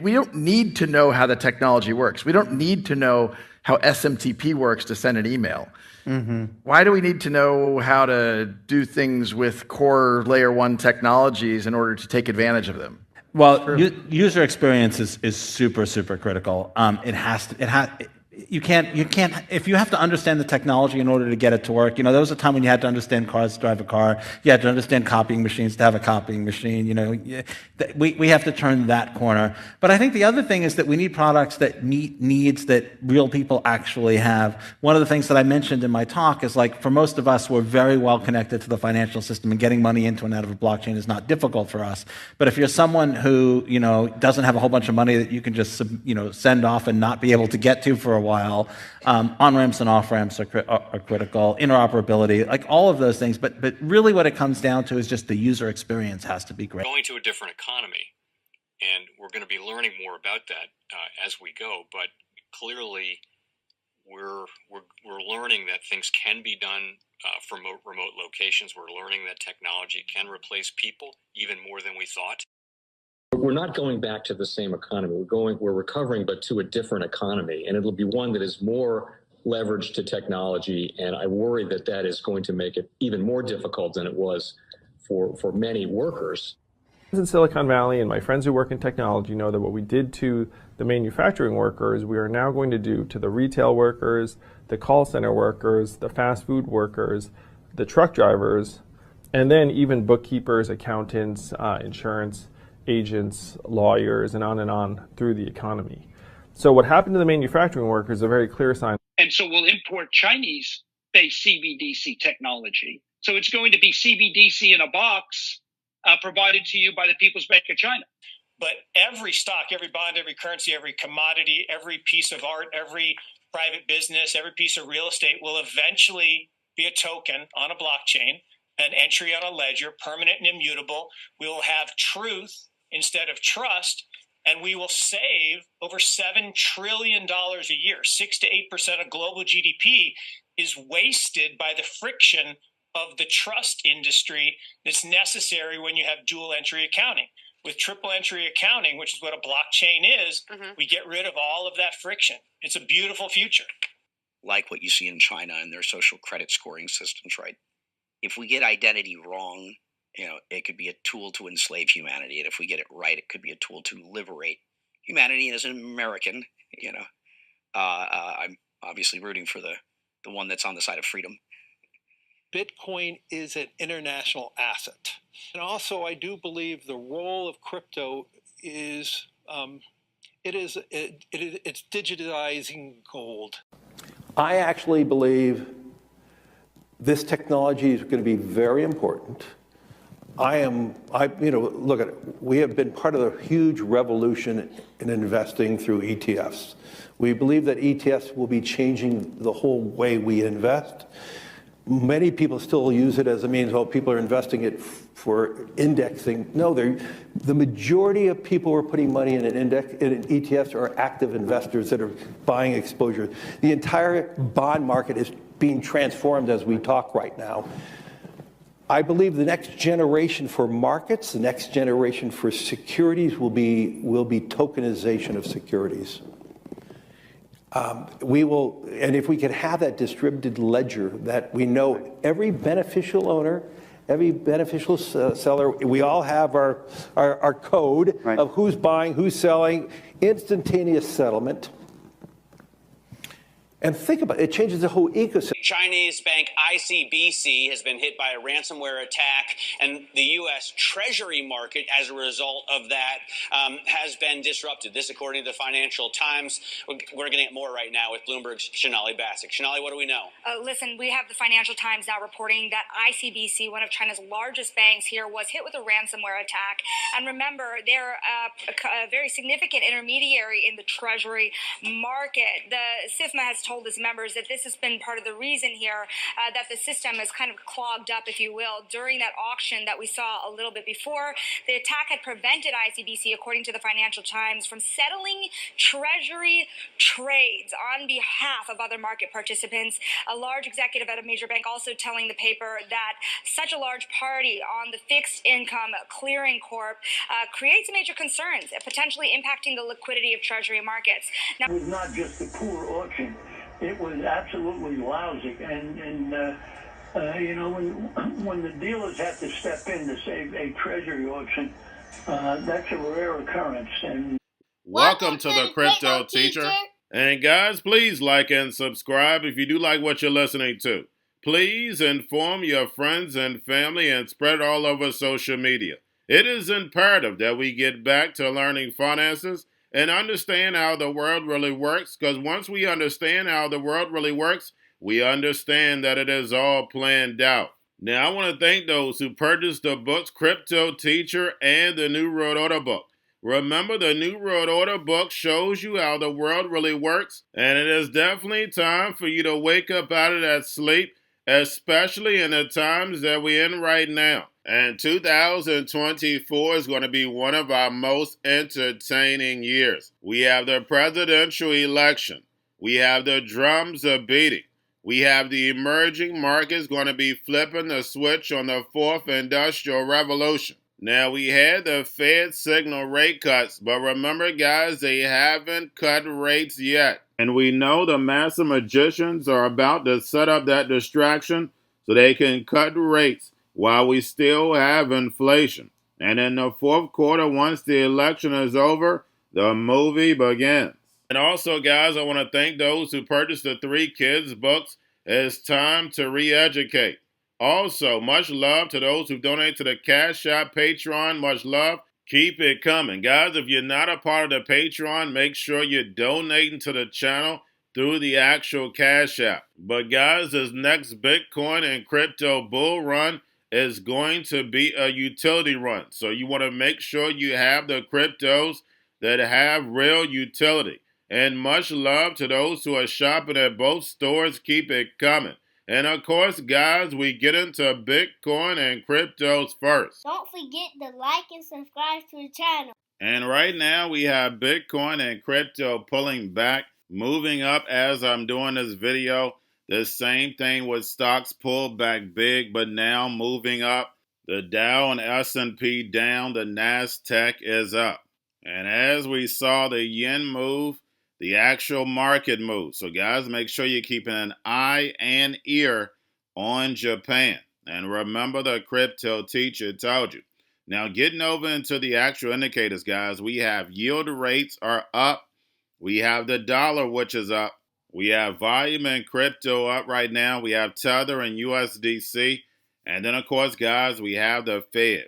we don't need to know how the technology works. We don't need to know how SMTP works to send an email. Why do we need to know how to do things with core layer 1 technologies in order to take advantage of them? Well, user experience is super, super critical. You can't, if you have to understand the technology in order to get it to work, there was a time when you had to understand cars to drive a car. You had to understand copying machines to have a copying machine. We have to turn that corner. But I think the other thing is that we need products that meet needs that real people actually have. One of the things that I mentioned in my talk is, like, for most of us, we're very well connected to the financial system, and getting money into and out of a blockchain is not difficult for us. But if you're someone who, doesn't have a whole bunch of money that you can just, send off and not be able to get to for a while, on-ramps and off-ramps are critical, interoperability, like all of those things. But really what it comes down to is just the user experience has to be great. Going to a different economy, and we're going to be learning more about that as we go. But clearly, we're learning that things can be done from remote locations. We're learning that technology can replace people even more than we thought. We're not going back to the same economy. We're recovering, but to a different economy, and it'll be one that is more leveraged to technology. And I worry that that is going to make it even more difficult than it was for many workers. In Silicon Valley, and my friends who work in technology know that what we did to the manufacturing workers, we are now going to do to the retail workers, the call center workers, the fast food workers, the truck drivers, and then even bookkeepers, accountants, insurance agents, lawyers, and on through the economy. So what happened to the manufacturing workers is a very clear sign. And so we'll import Chinese-based CBDC technology. So it's going to be CBDC in a box provided to you by the People's Bank of China. But every stock, every bond, every currency, every commodity, every piece of art, every private business, every piece of real estate will eventually be a token on a blockchain, an entry on a ledger, permanent and immutable. We will have truth instead of trust, and we will save over $7 trillion a year. 6 to 8% of global GDP is wasted by the friction of the trust industry that's necessary when you have dual entry accounting. With triple entry accounting, which is what a blockchain is, we get rid of all of that friction. It's a beautiful future. Like what you see in China and their social credit scoring systems, right? If we get identity wrong, it could be a tool to enslave humanity. And if we get it right, it could be a tool to liberate humanity. And as an American, I'm obviously rooting for the one that's on the side of freedom. Bitcoin is an international asset. And also, I do believe the role of crypto is, it's digitizing gold. I actually believe this technology is going to be very important. Look at it. We have been part of a huge revolution in investing through ETFs. We believe that ETFs will be changing the whole way we invest. Many people still use it as a means, people are investing it for indexing. No, the majority of people who are putting money in in ETFs are active investors that are buying exposure. The entire bond market is being transformed as we talk right now. I believe the next generation for markets, the next generation for securities will be tokenization of securities. And if we could have that distributed ledger that we know every beneficial owner, every beneficial seller, we all have our code of who's buying, who's selling, instantaneous settlement. And think about it, it changes the whole ecosystem. Chinese bank ICBC has been hit by a ransomware attack, and the U.S. Treasury market, as a result of that, has been disrupted. This, according to the Financial Times. We're getting it more right now with Bloomberg's Sonali Basak. Sonali, what do we know? Listen, we have the Financial Times now reporting that ICBC, one of China's largest banks here, was hit with a ransomware attack. And remember, they're a very significant intermediary in the Treasury market. The SIFMA has told told his members that this has been part of the reason here that the system is kind of clogged up, if you will, during that auction that we saw a little bit before. The attack had prevented ICBC, according to the Financial Times, from settling Treasury trades on behalf of other market participants. A large executive at a major bank also telling the paper that such a large party on the fixed income clearing corp creates major concerns, potentially impacting the liquidity of Treasury markets. Now, it was not just a poor auction; it was absolutely lousy. And you know, when the dealers have to step in to save a Treasury auction, that's a rare occurrence. And welcome to the Crypto Teacher. And guys, please like and subscribe if you do like what you're listening to. Please inform your friends and family and spread it all over social media. It is imperative that we get back to learning finances and understand how the world really works, because once we understand how the world really works, we understand that it is all planned out. Now, I want to thank those who purchased the books Cryptoteacher and the New World Order book. Remember, the New World Order book shows you how the world really works, and it is definitely time for you to wake up out of that sleep, especially in the times that we're in right now. And 2024 is going to be one of our most entertaining years. We have the presidential election. We have the drums are beating. We have the emerging markets going to be flipping the switch on the fourth industrial revolution. Now, we had the Fed signal rate cuts, but remember, guys, they haven't cut rates yet. And we know the master magicians are about to set up that distraction so they can cut rates while we still have inflation. And in the fourth quarter, once the election is over, the movie begins. And also, guys, I want to thank those who purchased the 3 kids' books. It's time to re-educate. Also, much love to those who donate to the Cash App, Patreon. Much love. Keep it coming. Guys, if you're not a part of the Patreon, make sure you're donating to the channel through the actual Cash App. But guys, this next Bitcoin and crypto bull run is going to be a utility run. So you want to make sure you have the cryptos that have real utility. And much love to those who are shopping at both stores. Keep it coming. And of course, guys, we get into Bitcoin and cryptos first. Don't forget to like and subscribe to the channel. And right now we have Bitcoin and crypto pulling back, moving up as I'm doing this video. The same thing with stocks pulled back big, but now moving up. The Dow and S&P down, the Nasdaq is up. And as we saw the yen move, the actual market moves. So guys, make sure you're keeping an eye and ear on Japan. And remember, the Crypto Teacher told you. Now getting over into the actual indicators, guys, we have yield rates are up. We have the dollar, which is up. We have volume and crypto up right now. We have Tether and USDC. And then, of course, guys, we have the Fed.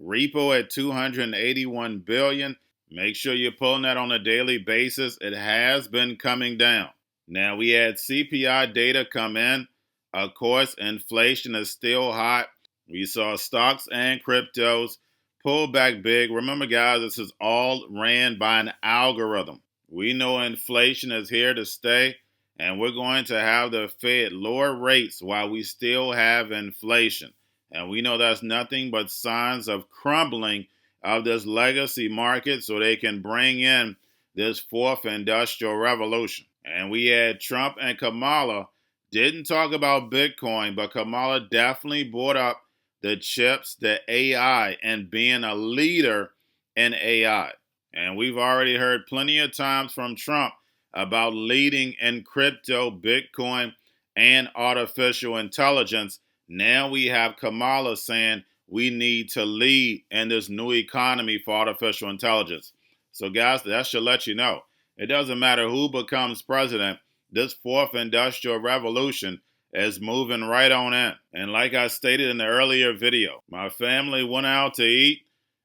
Repo at $281 billion. Make sure you're pulling that on a daily basis. It has been coming down. Now, we had CPI data come in. Of course, inflation is still hot. We saw stocks and cryptos pull back big. Remember, guys, this is all ran by an algorithm. We know inflation is here to stay, and we're going to have the Fed lower rates while we still have inflation. And we know that's nothing but signs of crumbling of this legacy market so they can bring in this fourth industrial revolution. And we had Trump and Kamala didn't talk about Bitcoin, but Kamala definitely brought up the chips, the AI, and being a leader in AI. And we've already heard plenty of times from Trump about leading in crypto, Bitcoin, and artificial intelligence. Now we have Kamala saying we need to lead in this new economy for artificial intelligence. So guys, that should let you know. It doesn't matter who becomes president. This fourth industrial revolution is moving right on in. And like I stated in the earlier video, my family went out to eat.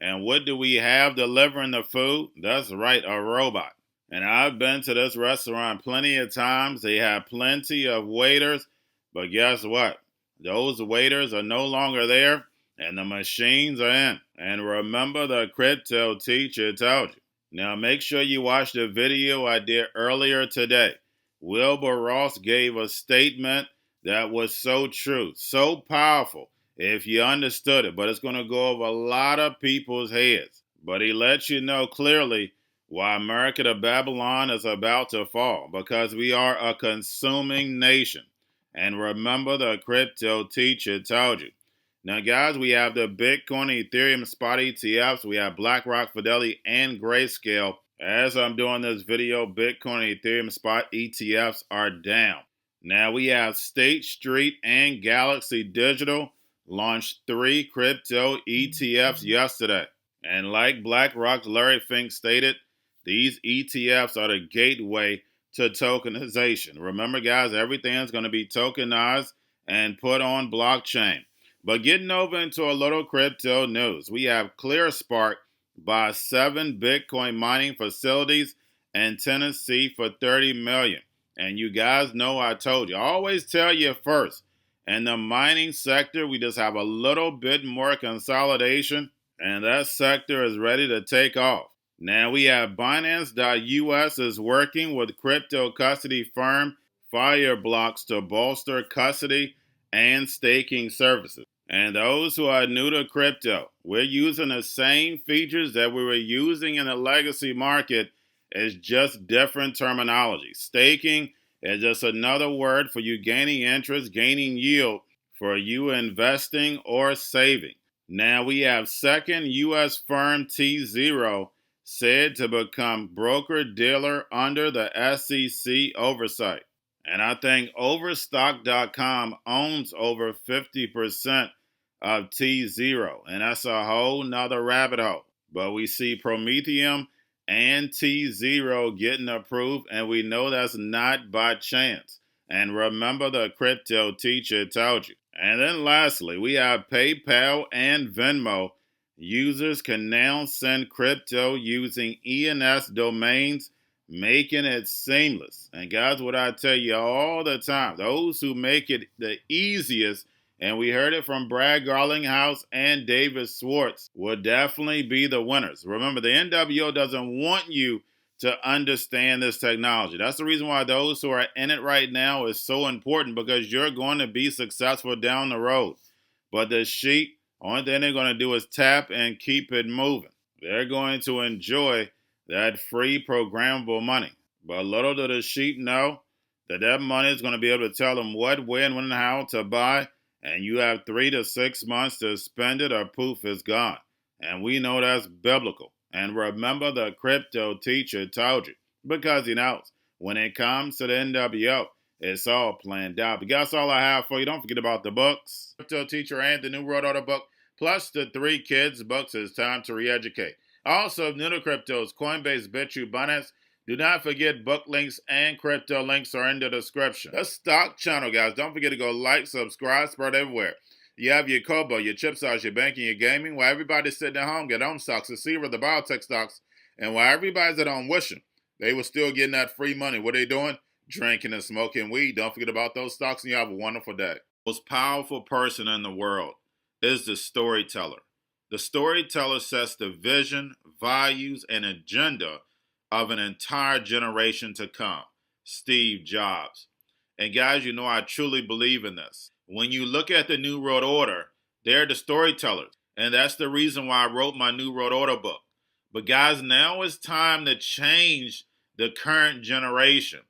And what do we have delivering the food? That's right, a robot. And I've been to this restaurant plenty of times. They have plenty of waiters. But guess what? Those waiters are no longer there. And the machines are in. And remember, the Crypto Teacher told you. Now make sure you watch the video I did earlier today. Wilbur Ross gave a statement that was so true, so powerful if you understood it, but it's going to go over a lot of people's heads. But he lets you know clearly why America to Babylon is about to fall, because we are a consuming nation. And remember, the crypto teacher told you. Now, guys, we have the Bitcoin, Ethereum, spot ETFs. We have BlackRock, Fidelity, and Grayscale. As I'm doing this video, Bitcoin, Ethereum, spot ETFs are down. Now, we have State Street and Galaxy Digital launched 3 crypto ETFs yesterday. And like BlackRock's Larry Fink stated, these ETFs are the gateway to tokenization. Remember, guys, everything's going to be tokenized and put on blockchain. But getting over into a little crypto news, we have ClearSpark buy 7 Bitcoin mining facilities in Tennessee for $30 million. And you guys know I told you, I always tell you first, in the mining sector, we just have a little bit more consolidation, and that sector is ready to take off. Now we have Binance.us is working with crypto custody firm Fireblocks to bolster custody and staking services. And those who are new to crypto, we're using the same features that we were using in the legacy market. It's just different terminology. Staking is just another word for you gaining interest, gaining yield for you investing or saving. Now we have second U.S. firm T0 said to become broker-dealer under the SEC oversight. And I think Overstock.com owns over 50% of T0, and that's a whole nother rabbit hole. But we see Prometheum and T0 getting approved, and we know that's not by chance. And remember, the crypto teacher told you. And then lastly, we have PayPal and Venmo. Users can now send crypto using ENS domains, making it seamless. And guys, what I tell you all the time, those who make it the easiest, and we heard it from Brad Garlinghouse and David Schwartz, will definitely be the winners. Remember, the NWO doesn't want you to understand this technology. That's the reason why those who are in it right now is so important, because you're going to be successful down the road. But the sheep, only thing they're going to do is tap and keep it moving. They're going to enjoy that free programmable money. But little do the sheep know that that money is going to be able to tell them what, when, when, and how to buy. And you have 3 to 6 months to spend it, or poof, it's gone. And we know that's biblical. And remember, the crypto teacher told you, because he knows when it comes to the NWO, it's all planned out. But that's all I have for you. Don't forget about the books, Crypto Teacher and the New World Order book, plus the 3 kids books. It's time to re-educate. Also, new to cryptos, Coinbase, Bitrue, Binance. Do not forget book links and crypto links are in the description. The stock channel, guys. Don't forget to go like, subscribe, spread everywhere. You have your Kobo, your chip stocks, your banking, your gaming. While everybody's sitting at home, get home stocks, the Seaver, the biotech stocks. And while everybody's at home wishing they were still getting that free money, what are they doing? Drinking and smoking weed. Don't forget about those stocks, and you have a wonderful day. The most powerful person in the world is the storyteller. The storyteller sets the vision, values, and agenda of an entire generation to come. Steve Jobs. And guys, you know I truly believe in this. When you look at the New World Order, they're the storytellers. And that's the reason why I wrote my New World Order book. But guys, now it's time to change the current generation.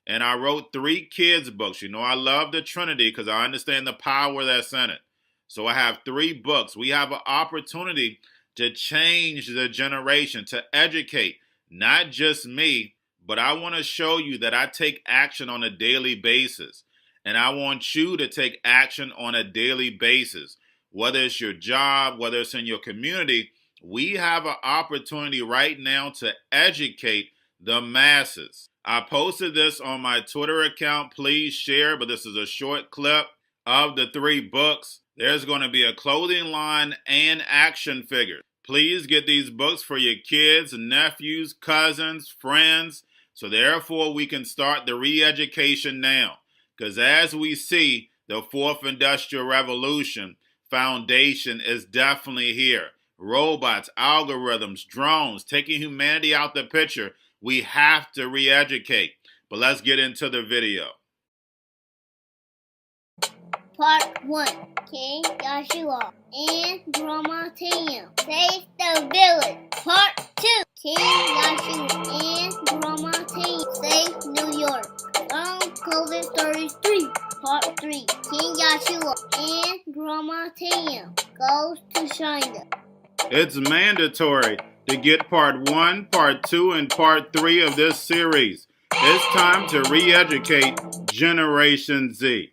And I wrote 3 kids books. You know I love the Trinity because I understand the power that's in it. So I have 3 books. We have an opportunity to change the generation, to educate, not just me, but I want to show you that I take action on a daily basis. And I want you to take action on a daily basis. Whether it's your job, whether it's in your community, we have an opportunity right now to educate the masses. I posted this on my Twitter account. Please share, but this is a short clip of the 3 books. There's going to be a clothing line and action figures. Please get these books for your kids, nephews, cousins, friends, so therefore we can start the re-education now. Because as we see, the 4th Industrial Revolution foundation is definitely here. Robots, algorithms, drones, taking humanity out the picture. We have to re-educate. But let's get into the video. Part 1. King Joshua and Grandma Tam save the village. Part 2. King Joshua and Grandma Tam save New York. Long COVID Stories 3. Part 3. King Joshua and Grandma Tam goes to China. It's mandatory to get part 1, part 2, and part 3 of this series. It's time to re-educate Generation Z.